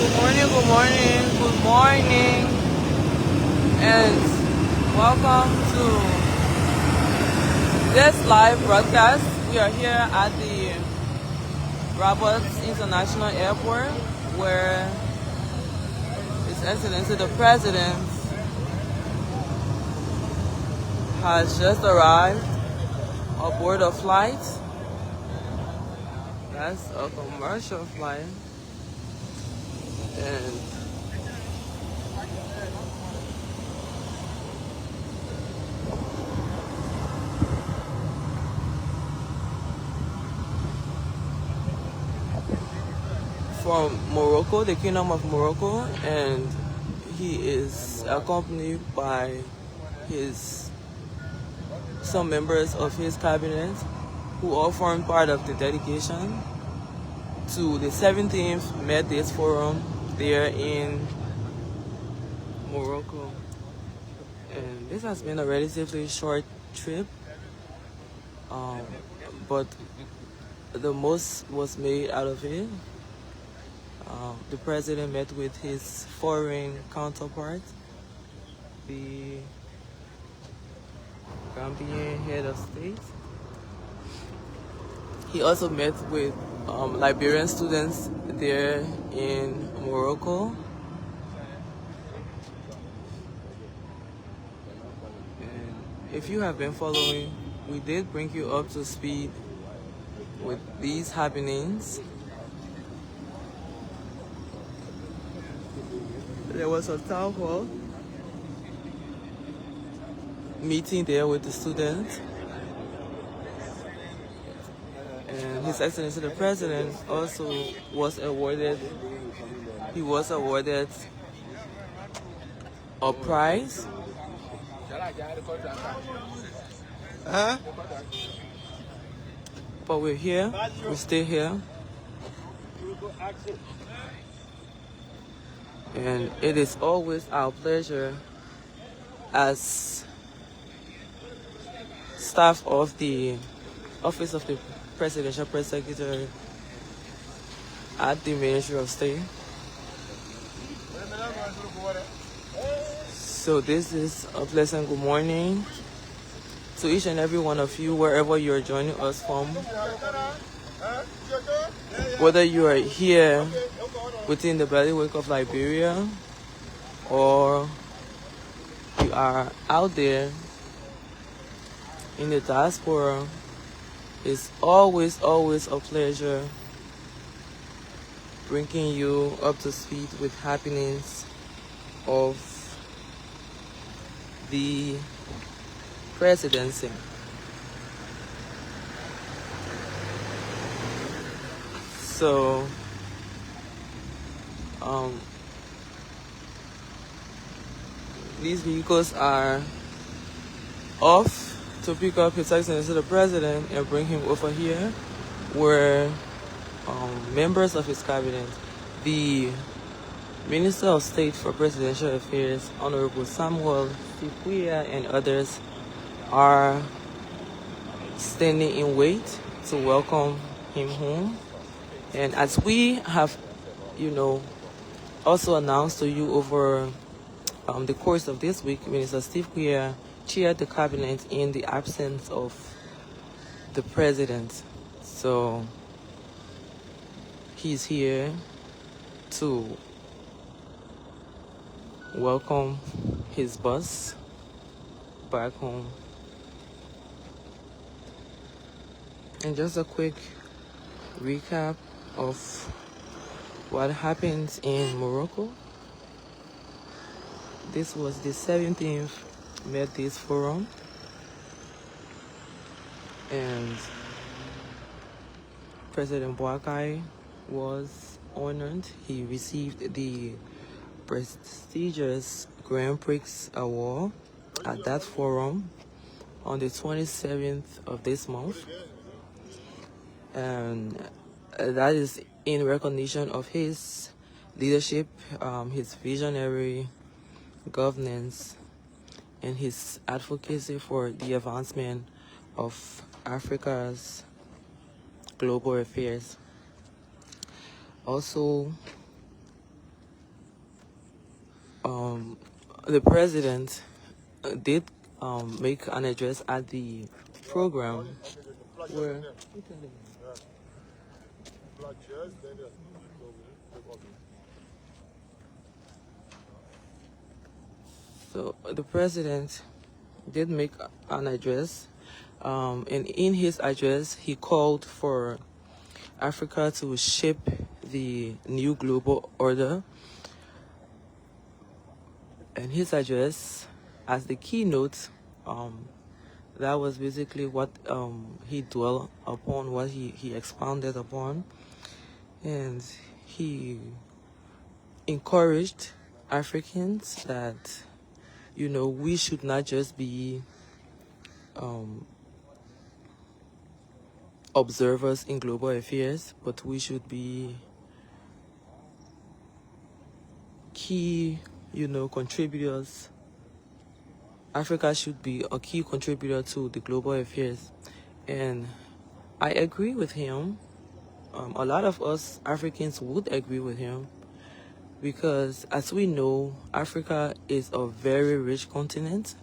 good morning, good morning, and welcome to this live broadcast. We are here at the Roberts International Airport, where His Excellency the President has just arrived aboard a flight. That's a commercial flight. And from Morocco, the Kingdom of Morocco, and he is accompanied by some members of his cabinet who all form part of the delegation to the 17th MEDays Forum there in Morocco. And this has been a relatively short trip, but the most was made out of it. The president met with his foreign counterpart, the Gambian head of state. He also met with Liberian students there in Morocco. And if you have been following, we did bring you up to speed with these happenings. There was a town hall meeting there with the students. And His Excellency the President also was awarded, a prize. But we're here, we stay here. And it is always our pleasure as staff of the Office of the Presidential Press Secretary at the Ministry of State. So this is a pleasant good morning to each and every one of you, wherever you're joining us from. Whether you are here within the bailiwick of Liberia or you are out there in the diaspora, it's always a pleasure bringing you up to speed with happenings of the presidency. So these vehicles are off to pick up His Excellency the President and bring him over here, where members of his cabinet, the Minister of State for Presidential Affairs, Honorable Samuel Sikuya, and others are standing in wait to welcome him home. And as we have, also announced to you over the course of this week, Minister Steve Quia chaired the cabinet in the absence of the president. So he's here to welcome his boss back home. And just a quick recap of what happened in Morocco. This was the 17th MEDays Forum, and President Boakai was honored. He received the prestigious Grand Prix Award at that forum on the 27th of this month, and that is in recognition of his leadership, his visionary governance, and his advocacy for the advancement of Africa's global affairs. Also, the president did make an address at the program where so the president did make an address, and in his address he called for Africa to shape the new global order. And his address, as the keynote, that was basically what he dwelled upon, what he expounded upon. And he encouraged Africans that, we should not just be observers in global affairs, but we should be key, contributors. Africa should be a key contributor to the global affairs. And I agree with him. A lot of us Africans would agree with him because, as we know, Africa is a very rich continent.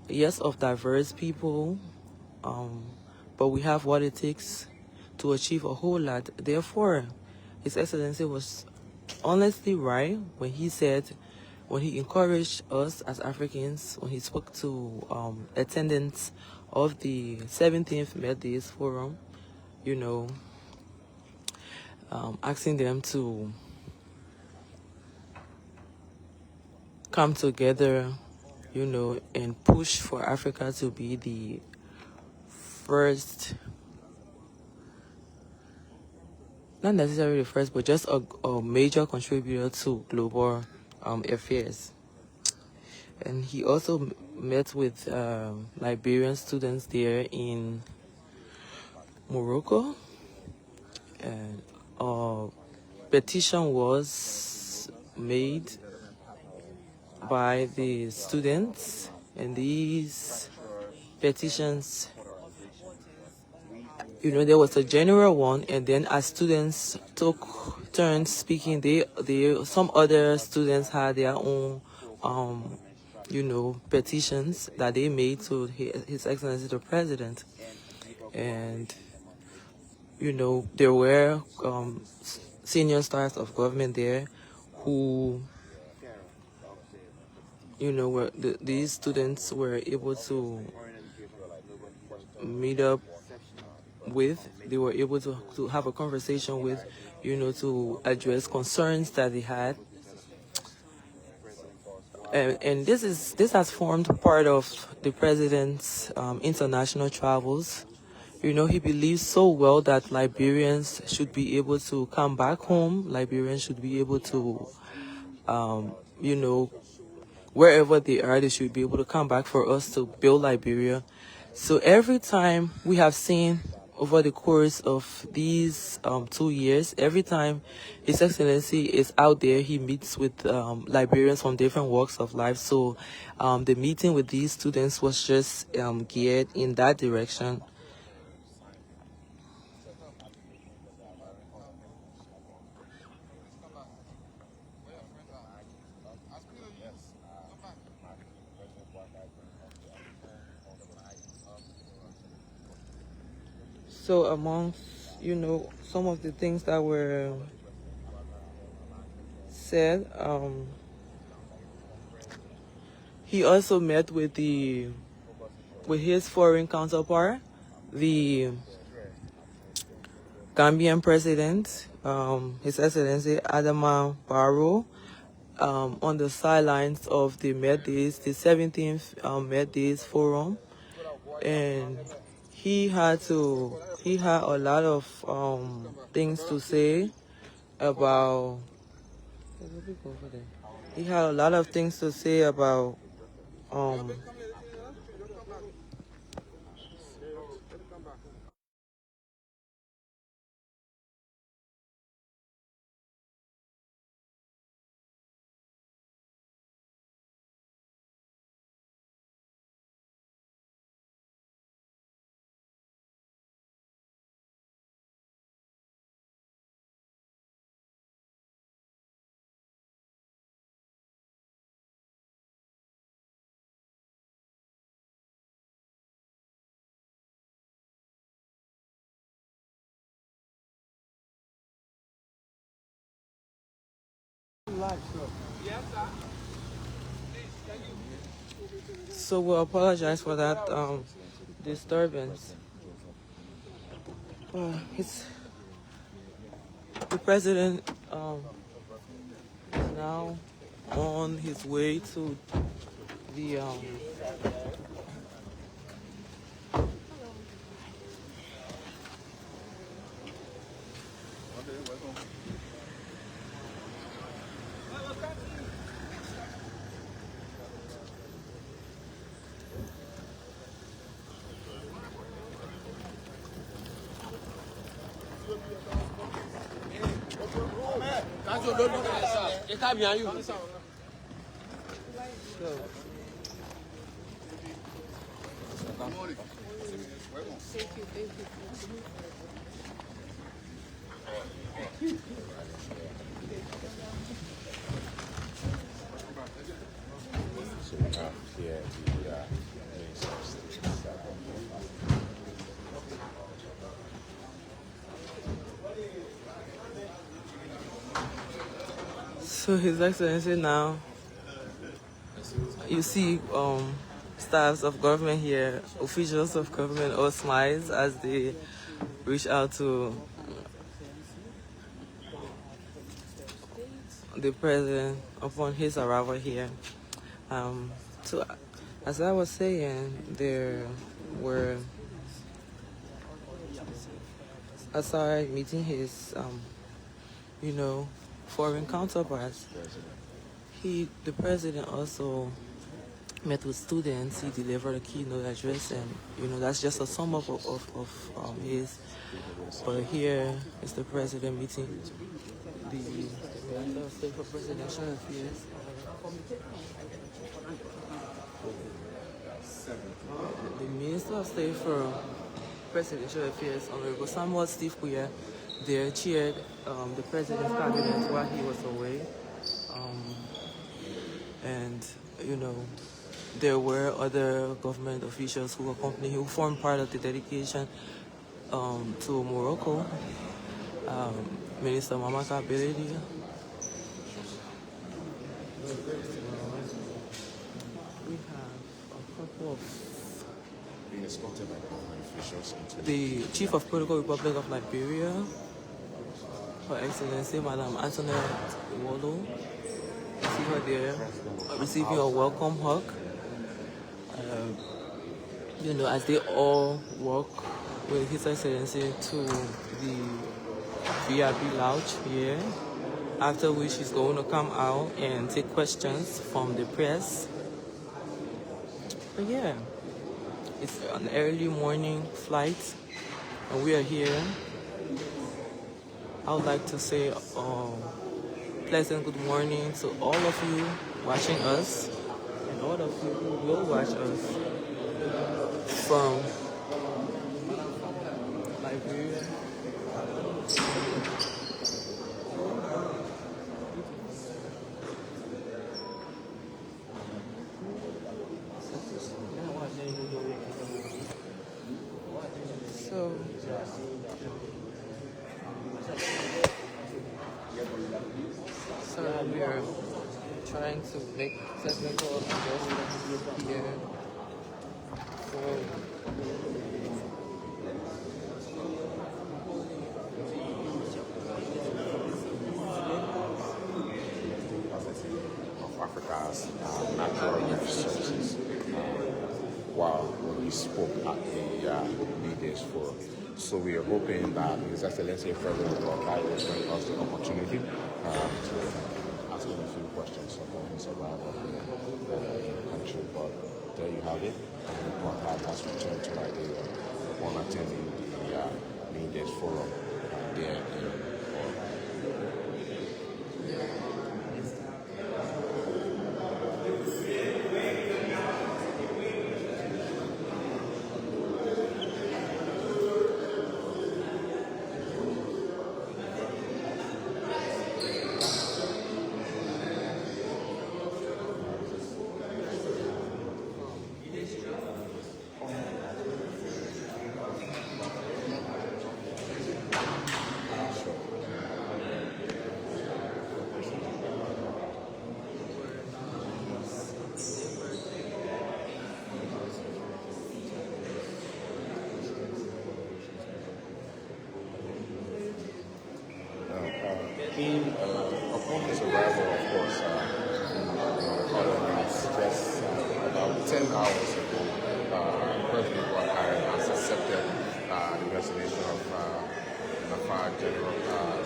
Yes, of diverse people, but we have what it takes to achieve a whole lot. Therefore, His Excellency was honestly right when he encouraged us as Africans, when he spoke to attendants of the 17th MEDays Forum, asking them to come together, and push for Africa to be the first, not necessarily the first, but just a major contributor to global affairs. And he also met with Liberian students there in Morocco, and a petition was made by the students, and these petitions, there was a general one, and then as students took turns speaking, some other students had their own petitions that they made to His Excellency the President. And there were senior stars of government there who these students were able to meet up with. They were able to have a conversation with, to address concerns that they had. And this has formed part of the president's international travels. He believes so well that Liberians should be able to come back home. Liberians should be able to, wherever they are, they should be able to come back for us to build Liberia. So every time we have seen over the course of these 2 years, every time His Excellency is out there, he meets with Liberians from different walks of life. So the meeting with these students was just geared in that direction. So amongst, some of the things that were said, he also met with his foreign counterpart, the Gambian president, His Excellency Adama Barrow, on the sidelines of the MEDays, the 17th MEDays Forum, and he had a lot of things to say about. He had a lot of things to say about So we apologize for that disturbance. It's the president is now on his way to the So we have here the main substance. So His Excellency now, you see staffs of government here, officials of government all smiles as they reach out to the president upon his arrival here. So as I was saying, there were, aside meeting his foreign counterparts, the president also met with students. He delivered a keynote address, and that's just a sum up of his. But here is the president meeting the Minister of State for Presidential Affairs. The Minister of State for Presidential Affairs, Honorable Samuel Steve Kuya, there chaired the president's cabinet while he was away. And there were other government officials who accompanied, who formed part of the delegation to Morocco. Minister Mamaka Beledi. We have a couple of Being escorted by government officials. the Chief of Protocol Republic of Liberia, Her Excellency Madam Antoinette Wolo. See her there, receiving a welcome hug. As they all walk with His Excellency to the VIP lounge here, after which he's going to come out and take questions from the press. But yeah, it's an early morning flight and we are here. I would like to say pleasant good morning to all of you watching us and all of you who will watch us from Liberia. So we are trying to make technical adjustments here. Of Africa's natural resources. While we spoke at the MEDays Forum. So we are hoping that His Excellency President Boakai will bring us the opportunity to ask him a few questions about his arrival here in the country. But there you have it. Boakai has returned to Liberia upon attending the MEDays Forum there in Upon his arrival, of course, the colonies just about 10 hours ago, President Boakai has accepted the resignation of NAFA General,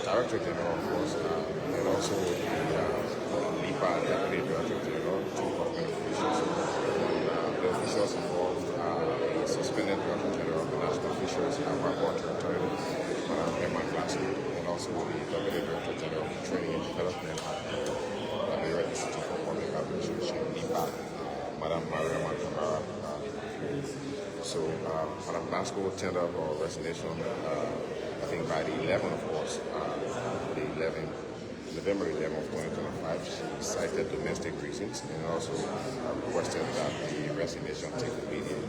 Director General, of course, and also the LIPA Deputy Director General, two government officials. The officials involved, the suspended Director General of the National Fisheries and Aquaculture Authority, Madam Emma Glasgow, and also the Deputy Director General of Training and Development at the Liberia Institute for Public Administration, LIPA, Madam Mariama Kamara. So, Madam Glasgow tendered her resignation, I think by the 11th, of course, November 11th of 2025. She cited domestic reasons and also requested that the resignation take immediate.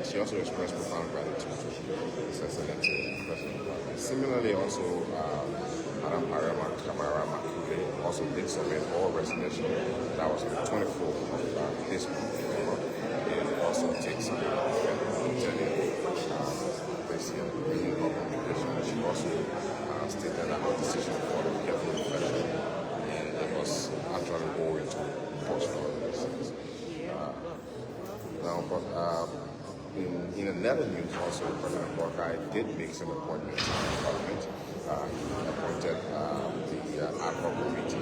She also expressed profound gratitude to His Excellency President Boakai. Similarly, also, Madam Mariama Kamara Makule also did submit her resignation. That was on the 24th of this month, and also takes this year in communication. She also stated that her decision for the careful reflection, and it was actually go into post-conference. Now, but in another news, also President Boakai did make some appointments in the government. He appointed the ad hoc committee to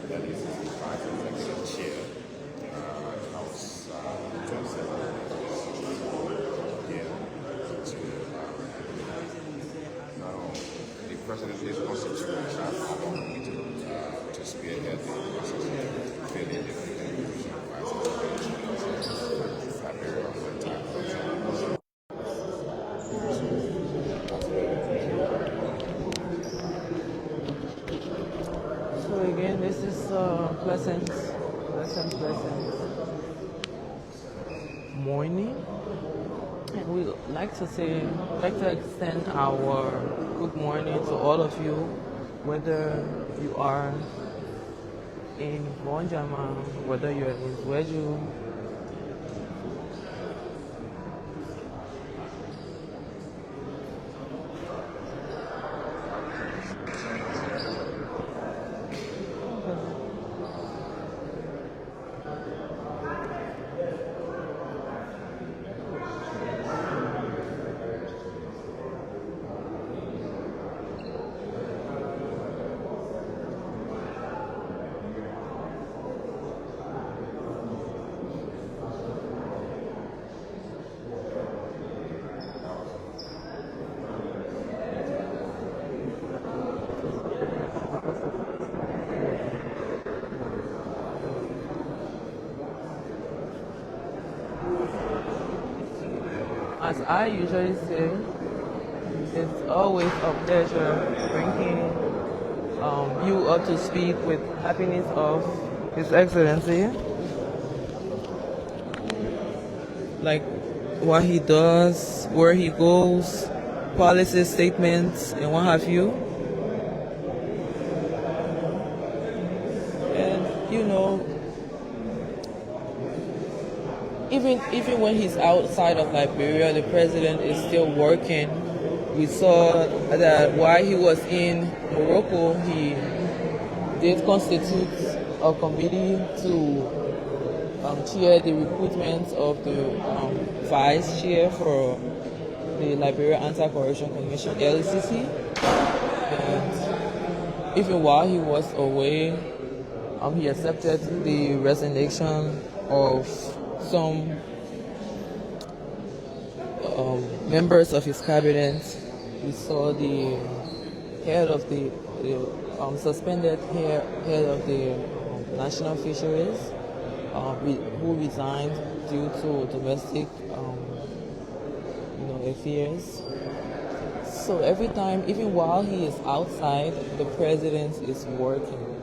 that is the 5 executive chair. House 27. The president is constituted to spearhead the process of filling the division of Liberia of the entire country. So again, this is pleasant morning. And we like to extend our good morning to all of you, whether you are in Bonjama, whether you're in Zweju, as I usually say, it's always a pleasure bringing you up to speed with happenings of His Excellency, like what he does, where he goes, policy statements, and what have you. And you know, even when he's outside of Liberia, the president is still working. We saw that while he was in Morocco, he did constitute a committee to chair the recruitment of the vice chair for the Liberia Anti-Corruption Commission, LCC. And even while he was away, he accepted the resignation of some members of his cabinet. We saw the head of the suspended head of the National Fisheries, who resigned due to domestic affairs. So every time, even while he is outside, the president is working.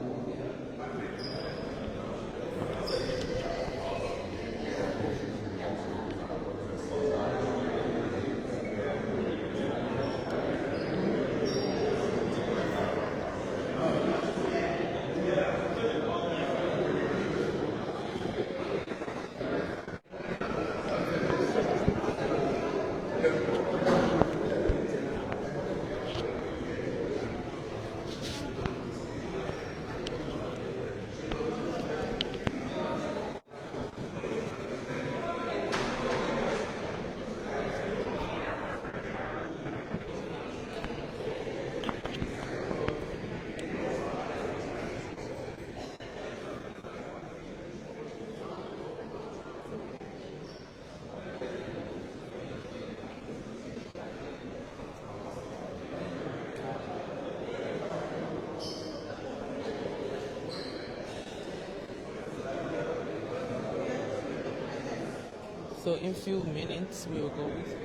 So in few minutes we will go with.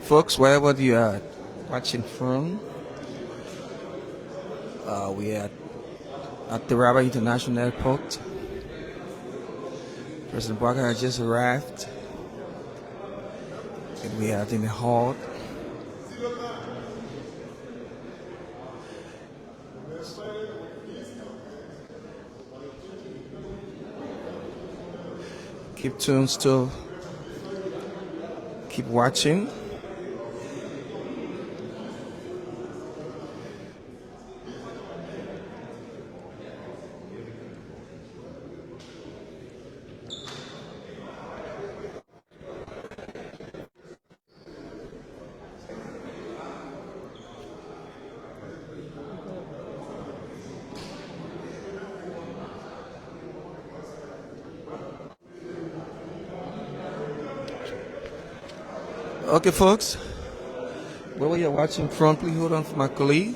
Folks, wherever you are watching from, we are at the Rabat International Airport. President Boakai has just arrived, and we are in the hall. Keep tuned, still keep watching. Okay, folks, wherever you're watching from, please hold on for my colleague,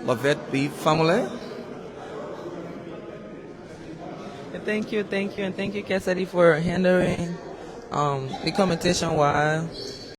Lavette B. Family. Thank you, and thank you, Cassidy, for handling the commentation while